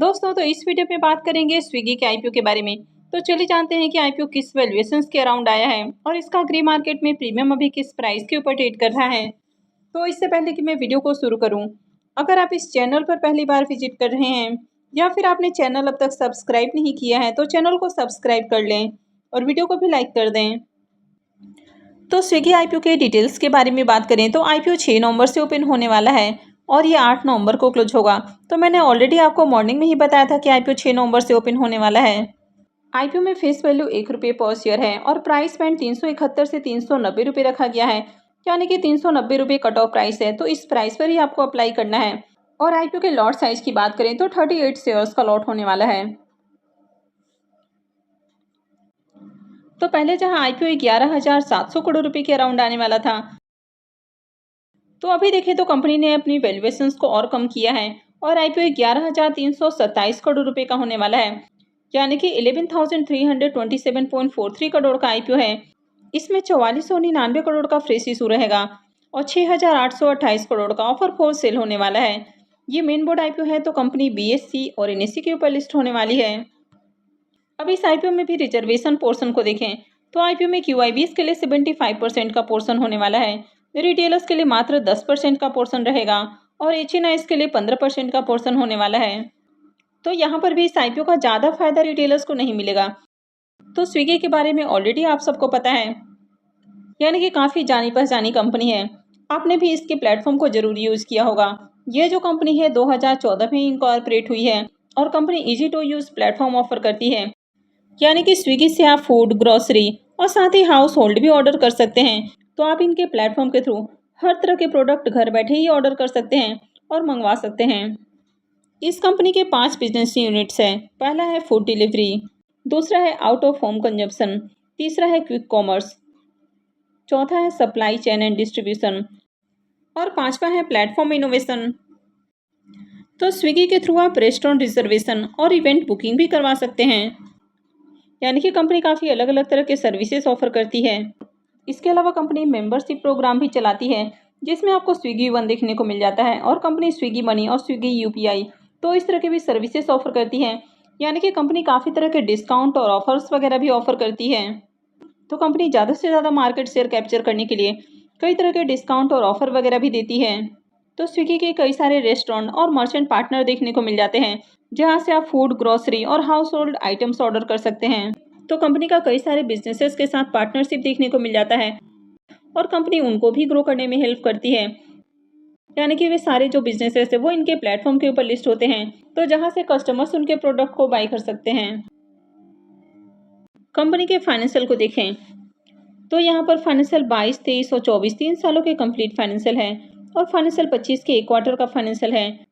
दोस्तों तो इस वीडियो में बात करेंगे स्विगी के आईपीओ के बारे में। तो चलिए जानते हैं कि आईपीओ किस वैल्यूएशंस के अराउंड आया है और इसका ग्रे मार्केट में प्रीमियम अभी किस प्राइस के ऊपर ट्रेड कर रहा है। तो इससे पहले कि मैं वीडियो को शुरू करूं, अगर आप इस चैनल पर पहली बार विजिट कर रहे हैं या फिर आपने चैनल अब तक सब्सक्राइब नहीं किया है तो चैनल को सब्सक्राइब कर लें और वीडियो को भी लाइक कर दें। तो स्विगी आईपीओ के डिटेल्स के बारे में बात करें तो आईपीओ 6 नवंबर से ओपन होने वाला है और ये 8 नवंबर को क्लोज होगा। तो मैंने ऑलरेडी आपको मॉर्निंग में ही बताया था कि आईपीओ 6 नवंबर से ओपन होने वाला है। आईपीओ में फेस वैल्यू ₹1 पर शेयर है और प्राइस बैंड 371 से 390 रुपये रखा गया है, यानी कि 390 रुपये कट ऑफ प्राइस है। तो इस प्राइस पर ही आपको अप्लाई करना है। और आईपीओ के लॉट साइज की बात करें तो 38 शेयर्स का लॉट होने वाला है। तो पहले जहां आईपीओ 11,700 करोड़ रुपए के अराउंड आने वाला था, तो अभी देखें तो कंपनी ने अपनी वैल्यूएशंस को और कम किया है और आईपीओ 11,327 करोड़ रुपए का होने वाला है, यानी कि 11,327.43 करोड़ का आईपीओ है। इसमें 4499 करोड़ का फ्रेश इशू रहेगा और 6,828 करोड़ का ऑफर फोर सेल होने वाला है। ये मेन बोर्ड आईपीओ है, तो कंपनी बीएससी और एनएससी के ऊपर लिस्ट होने वाली है। अब इस आईपीओ में भी रिजर्वेशन पोर्शन को देखें तो आईपीओ में क्यूआईबीएस के लिए 75% का पोर्शन होने वाला है, रिटेलर्स के लिए मात्र 10% का पोर्शन रहेगा और एचएनआईएस के लिए 15% का पोर्शन होने वाला है। तो यहाँ पर भी इस आईपीओ का ज़्यादा फायदा रिटेलर्स को नहीं मिलेगा। तो स्विगी के बारे में ऑलरेडी आप सबको पता है, यानी कि काफ़ी जानी पहचानी कंपनी है। आपने भी इसके प्लेटफॉर्म को जरूर यूज़ किया होगा। ये जो कंपनी है 2014 में इनकॉर्पोरेट हुई है और company easy to use platform offer करती है, यानी कि स्विगी से आप फूड, ग्रोसरी और साथ ही हाउस होल्ड भी ऑर्डर कर सकते हैं। तो आप इनके प्लेटफॉर्म के थ्रू हर तरह के प्रोडक्ट घर बैठे ही ऑर्डर कर सकते हैं और मंगवा सकते हैं। इस कंपनी के 5 बिजनेस यूनिट्स हैं। पहला है फूड डिलीवरी, दूसरा है आउट ऑफ होम कंजप्शन, तीसरा है क्विक कॉमर्स, चौथा है सप्लाई चेन एंड डिस्ट्रीब्यूशन और पांचवा है प्लेटफॉर्म इनोवेशन। तो स्विगी के थ्रू आप रेस्टोरेंट रिजर्वेशन और इवेंट बुकिंग भी करवा सकते हैं, यानी कि कंपनी काफ़ी अलग अलग तरह के सर्विसेज ऑफर करती है। इसके अलावा कंपनी मेंबरशिप प्रोग्राम भी चलाती है, जिसमें आपको स्विगी वन देखने को मिल जाता है और कंपनी स्विगी मनी और स्विगी यूपीआई, तो इस तरह के भी सर्विसेज ऑफर करती है, यानी कि कंपनी काफ़ी तरह के डिस्काउंट और ऑफर्स वगैरह भी ऑफर करती है। तो कंपनी ज़्यादा से ज़्यादा मार्केट शेयर कैप्चर करने के लिए कई तरह के डिस्काउंट और ऑफर वगैरह भी देती है। तो स्विगी के कई सारे रेस्टोरेंट और मर्चेंट पार्टनर देखने को मिल जाते हैं, जहां से आप फूड, ग्रोसरी और हाउस होल्ड आइटम्स ऑर्डर कर सकते हैं। तो कंपनी का कई सारे बिजनेसेस के साथ पार्टनरशिप देखने को मिल जाता है और कंपनी उनको भी ग्रो करने में हेल्प करती है, यानी कि वे सारे जो बिजनेसेस है वो इनके प्लेटफॉर्म के ऊपर लिस्ट होते हैं, तो जहां से कस्टमर्स उनके प्रोडक्ट को बाय कर सकते हैं। कंपनी के फाइनेंशियल को देखें तो यहाँ पर फाइनेंशियल 22, 23 और 24 3 सालों के कंप्लीट फाइनेंशियल है और फाइनेंशियल 25 के एक क्वार्टर का फाइनेंशियल है।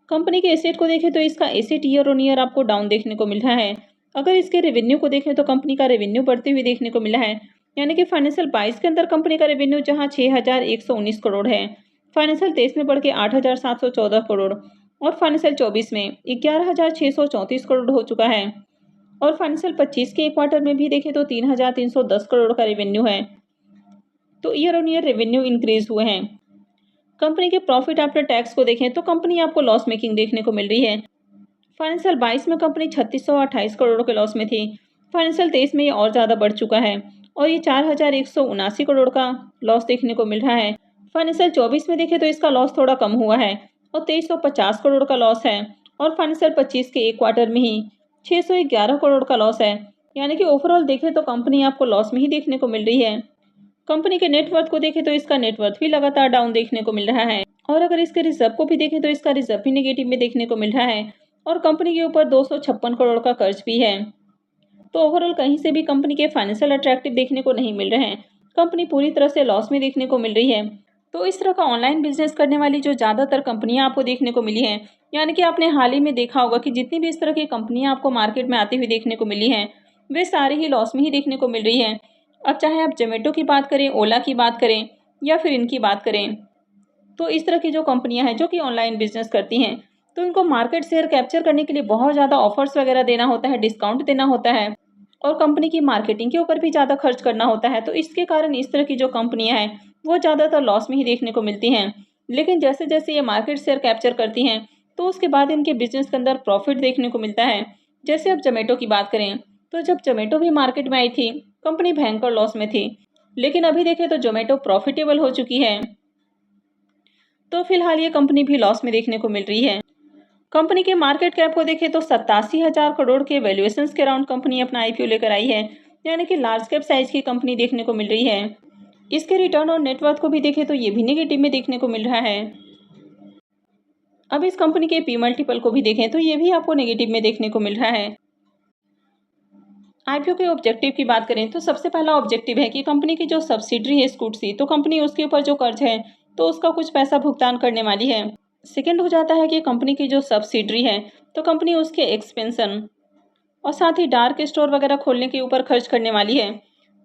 कंपनी के एसेट को देखें तो इसका एसेट ईयर ऑन ईयर आपको डाउन देखने को मिल रहा है। अगर इसके रेवेन्यू को देखें तो कंपनी का रेवेन्यू बढ़ते हुए देखने को मिला है, यानी कि फाइनेंशियल 22 के अंदर कंपनी का रेवेन्यू जहां 6,119 करोड़ है, फाइनेंशियल 23 में बढ़ के 8,714 करोड़ और फाइनेंशियल 24 में 11,634 करोड़ हो चुका है और फाइनेंशियल 25 के एक क्वार्टर में भी देखें तो 3,310 करोड़ का रेवेन्यू है। तो year on year revenue increase हुए हैं। कंपनी के प्रॉफिट आफ्टर टैक्स को देखें तो कंपनी आपको लॉस मेकिंग देखने को मिल रही है। फाइनेंशियल 22 में कंपनी 3,628 करोड़ के लॉस में थी, फाइनेंशियल 23 में ये और ज़्यादा बढ़ चुका है और ये 4,179 करोड़ का लॉस देखने को मिल रहा है। फाइनेंशियल 24 में देखें तो इसका लॉस थोड़ा कम हुआ है और 2,350 करोड़ का लॉस है और फाइनेंशियल 25 के एक क्वार्टर में ही 611 करोड़ का लॉस है, यानी कि ओवरऑल देखें तो कंपनी आपको लॉस में ही देखने को मिल रही है। कंपनी के नेटवर्थ को देखें तो इसका नेटवर्थ भी लगातार डाउन देखने को मिल रहा है और अगर इसके रिजर्व को भी देखें तो इसका रिजर्व भी नेगेटिव में देखने को मिल रहा है और कंपनी के ऊपर 256 करोड़ का कर्ज भी है। तो ओवरऑल कहीं से भी कंपनी के फाइनेंशियल अट्रैक्टिव देखने को नहीं मिल रहे हैं, कंपनी पूरी तरह से लॉस में देखने को मिल रही है। तो इस तरह का ऑनलाइन बिजनेस करने वाली जो ज़्यादातर कंपनियां आपको देखने को मिली हैं, यानी कि आपने हाल ही में देखा होगा कि जितनी भी इस तरह की कंपनियां आपको मार्केट में आती हुई देखने को मिली हैं, वे सारी ही लॉस में ही देखने को मिल रही हैं। अब चाहे आप जोमेटो की बात करें, ओला की बात करें या फिर इनकी बात करें, तो इस तरह की जो कंपनियां हैं जो कि ऑनलाइन बिजनेस करती हैं, तो इनको मार्केट शेयर कैप्चर करने के लिए बहुत ज़्यादा ऑफर्स वगैरह देना होता है, डिस्काउंट देना होता है और कंपनी की मार्केटिंग के ऊपर भी ज़्यादा खर्च करना होता है। तो इसके कारण इस तरह की जो कंपनियां हैं वो ज़्यादातर लॉस में ही देखने को मिलती हैं। लेकिन जैसे जैसे ये मार्केट शेयर कैप्चर करती हैं तो उसके बाद इनके बिजनेस के अंदर प्रॉफिट देखने को मिलता है। जैसे अब जोमेटो की बात करें तो जब जोमेटो भी मार्केट में आई थी, कंपनी भयंकर लॉस में थी, लेकिन अभी देखें तो जोमेटो प्रॉफिटेबल हो चुकी है। तो फिलहाल ये कंपनी भी लॉस में देखने को मिल रही है। कंपनी के मार्केट कैप को देखें तो 87,000 करोड़ के वैल्यूएशन के अराउंड कंपनी अपना आईपीओ लेकर आई है, यानी कि लार्ज कैप साइज की कंपनी देखने को मिल रही है। इसके रिटर्न और नेटवर्थ को भी देखें तो ये भी नेगेटिव में देखने को मिल रहा है। अब इस कंपनी के पी मल्टीपल को भी देखें तो ये भी आपको नेगेटिव में देखने को मिल रहा है। आईपीओ के ऑब्जेक्टिव की बात करें तो सबसे पहला ऑब्जेक्टिव है कि कंपनी की जो सब्सिडरी है स्कूटसी, तो कंपनी उसके ऊपर जो कर्ज है तो उसका कुछ पैसा भुगतान करने वाली है। सेकंड हो जाता है कि कंपनी की जो सब्सिडरी है तो कंपनी उसके एक्सपेंशन और साथ ही डार्क स्टोर वगैरह खोलने के ऊपर खर्च करने वाली है।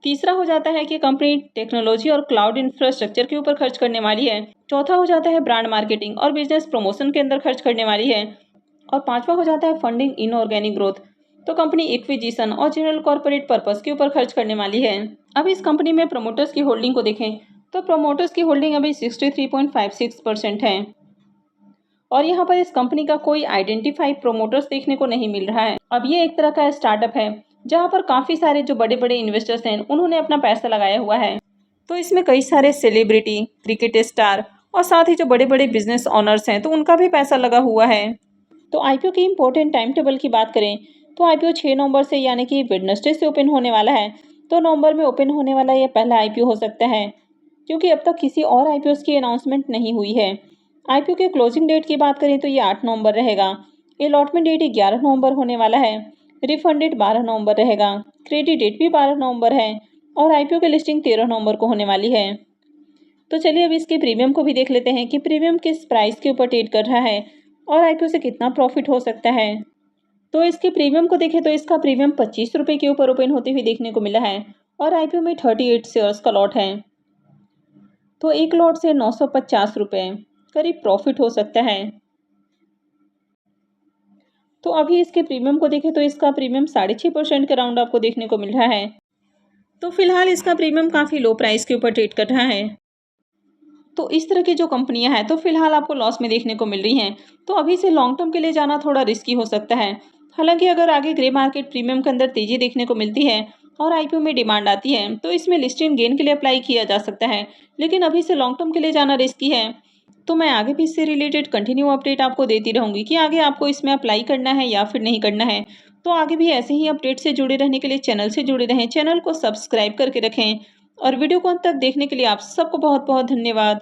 तीसरा हो जाता है कि कंपनी टेक्नोलॉजी और क्लाउड इंफ्रास्ट्रक्चर के ऊपर खर्च करने वाली है। चौथा हो जाता है ब्रांड मार्केटिंग और बिजनेस प्रमोशन के अंदर खर्च करने वाली है। और पांचवा हो जाता है फंडिंग इनऑर्गेनिक ग्रोथ, तो कंपनी एक्विजिशन और जनरल कॉर्पोरेट पर्पस के ऊपर खर्च करने वाली है। अब इस कंपनी में प्रमोटर्स की होल्डिंग को देखें तो प्रमोटर्स की होल्डिंग अभी 63.56% है और यहाँ पर इस कंपनी का कोई आइडेंटिफाइड प्रोमोटर्स देखने को नहीं मिल रहा है। अब ये एक तरह का स्टार्टअप है जहाँ पर काफ़ी सारे जो बड़े बड़े इन्वेस्टर्स हैं उन्होंने अपना पैसा लगाया हुआ है। तो इसमें कई सारे सेलिब्रिटी, क्रिकेट स्टार और साथ ही जो बड़े बड़े बिजनेस ऑनर्स हैं तो उनका भी पैसा लगा हुआ है। तो आईपीओ की इम्पोर्टेंट टाइम टेबल की बात करें तो आईपीओ 6 नवंबर से यानी कि वेडनेसडे से ओपन होने वाला है। तो नवंबर में ओपन होने वाला ये पहला आईपीओ हो सकता है, क्योंकि अब तक किसी और आईपीओ की अनाउंसमेंट नहीं हुई है। आईपीओ के क्लोजिंग डेट की बात करें तो ये 8 नवंबर रहेगा। अलॉटमेंट डेट 11 नवंबर होने वाला है। रिफंड डेट 12 नवंबर रहेगा। क्रेडिट डेट भी 12 नवंबर है और आईपीओ की लिस्टिंग 13 नवंबर को होने वाली है। तो चलिए अब इसके प्रीमियम को भी देख लेते हैं कि प्रीमियम किस प्राइस के ऊपर ट्रेड कर रहा है और आईपीओ से कितना प्रॉफिट हो सकता है। तो इसके प्रीमियम को देखें तो इसका प्रीमियम 25 रुपये के ऊपर ओपन होते हुए देखने को मिला है और आईपीओ में 38 शेयर्स का लॉट है। तो एक लॉट से 950 रुपये करीब प्रॉफिट हो सकता है। तो अभी इसके प्रीमियम को देखें तो इसका प्रीमियम 6.5% के राउंड आपको देखने को मिल रहा है। तो फिलहाल इसका प्रीमियम काफ़ी लो प्राइस के ऊपर ट्रेड कर रहा है। तो इस तरह की जो कंपनियां हैं तो फिलहाल आपको लॉस में देखने को मिल रही हैं। तो अभी से लॉन्ग टर्म के लिए जाना थोड़ा रिस्की हो सकता है। हालांकि अगर आगे ग्रे मार्केट प्रीमियम के अंदर तेजी देखने को मिलती है और आईपीओ में डिमांड आती है तो इसमें लिस्टिंग गेन के लिए अप्लाई किया जा सकता है, लेकिन अभी से लॉन्ग टर्म के लिए जाना रिस्की है। तो मैं आगे भी इससे रिलेटेड कंटिन्यू अपडेट आपको देती रहूंगी कि आगे आपको इसमें अप्लाई करना है या फिर नहीं करना है। तो आगे भी ऐसे ही अपडेट से जुड़े रहने के लिए चैनल से जुड़े रहें, चैनल को सब्सक्राइब करके रखें और वीडियो को अंत तक देखने के लिए आप सबको बहुत बहुत धन्यवाद।